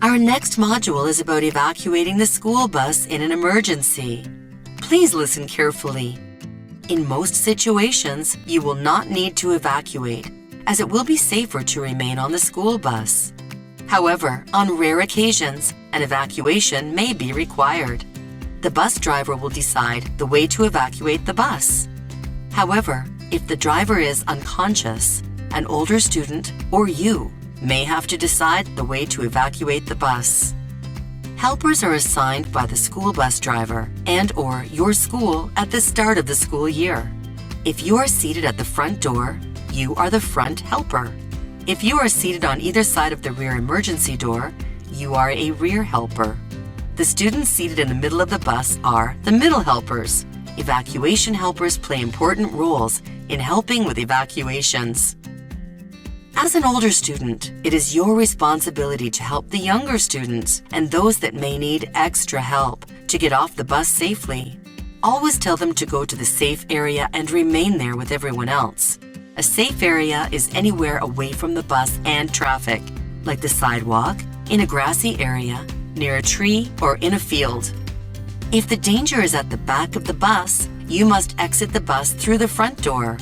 Our next module is about evacuating the school bus in an emergency. Please listen carefully. In most situations, you will not need to evacuate, as it will be safer to remain on the school bus. However, on rare occasions, an evacuation may be required. The bus driver will decide the way to evacuate the bus. However, if the driver is unconscious, an older student or you may have to decide the way to evacuate the bus. Helpers are assigned by the school bus driver and/or your school at the start of the school year. If you are seated at the front door, you are the front helper. If you are seated on either side of the rear emergency door, you are a rear helper. The students seated in the middle of the bus are the middle helpers. Evacuation helpers play important roles in helping with evacuations. As an older student, it is your responsibility to help the younger students and those that may need extra help to get off the bus safely. Always tell them to go to the safe area and remain there with everyone else. A safe area is anywhere away from the bus and traffic, like the sidewalk, in a grassy area, near a tree, or in a field. If the danger is at the back of the bus, you must exit the bus through the front door.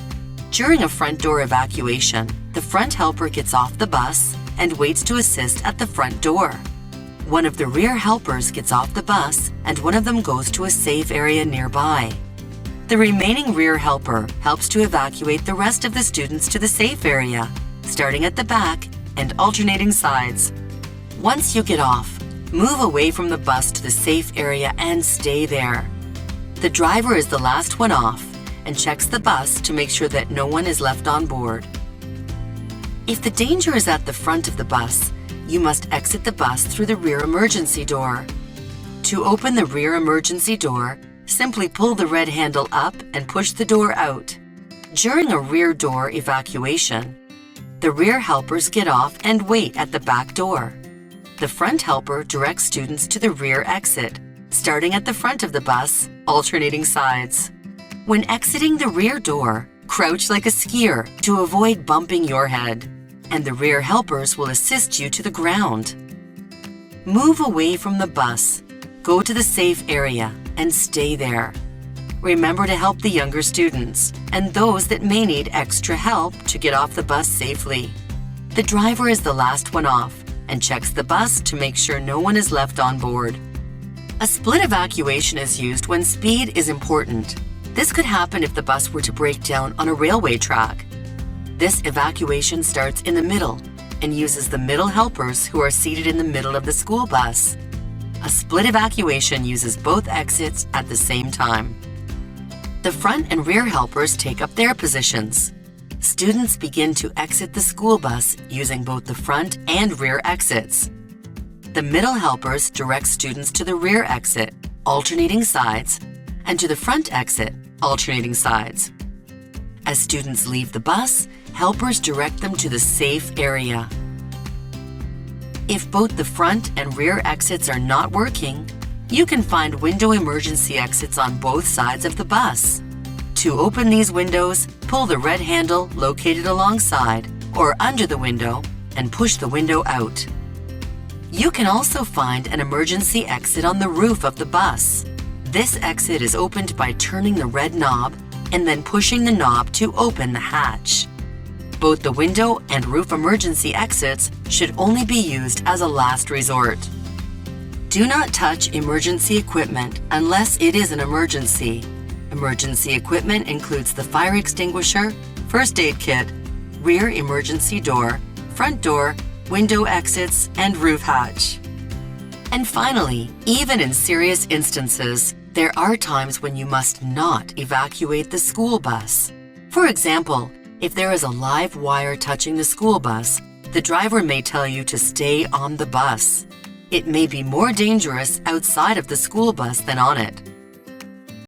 During a front door evacuation, the front helper gets off the bus and waits to assist at the front door. One of the rear helpers gets off the bus and one of them goes to a safe area nearby. The remaining rear helper helps to evacuate the rest of the students to the safe area, starting at the back and alternating sides. Once you get off, move away from the bus to the safe area and stay there. The driver is the last one off and checks the bus to make sure that no one is left on board. If the danger is at the front of the bus, you must exit the bus through the rear emergency door. To open the rear emergency door, simply pull the red handle up and push the door out. During a rear door evacuation, the rear helpers get off and wait at the back door. The front helper directs students to the rear exit, starting at the front of the bus, alternating sides. When exiting the rear door, crouch like a skier to avoid bumping your head, and the rear helpers will assist you to the ground. Move away from the bus, go to the safe area, and stay there. Remember to help the younger students and those that may need extra help to get off the bus safely. The driver is the last one off and checks the bus to make sure no one is left on board. A split evacuation is used when speed is important. This could happen if the bus were to break down on a railway track. This evacuation starts in the middle and uses the middle helpers who are seated in the middle of the school bus. A split evacuation uses both exits at the same time. The front and rear helpers take up their positions. Students begin to exit the school bus using both the front and rear exits. The middle helpers direct students to the rear exit, alternating sides, and to the front exit, alternating sides. As students leave the bus, helpers direct them to the safe area. If both the front and rear exits are not working, you can find window emergency exits on both sides of the bus. To open these windows, pull the red handle located alongside or under the window and push the window out. You can also find an emergency exit on the roof of the bus. This exit is opened by turning the red knob and then pushing the knob to open the hatch. Both the window and roof emergency exits should only be used as a last resort. Do not touch emergency equipment unless it is an emergency. Emergency equipment includes the fire extinguisher, first aid kit, rear emergency door, front door, window exits, and roof hatch. And finally, even in serious instances, there are times when you must not evacuate the school bus. For example, if there is a live wire touching the school bus, the driver may tell you to stay on the bus. It may be more dangerous outside of the school bus than on it.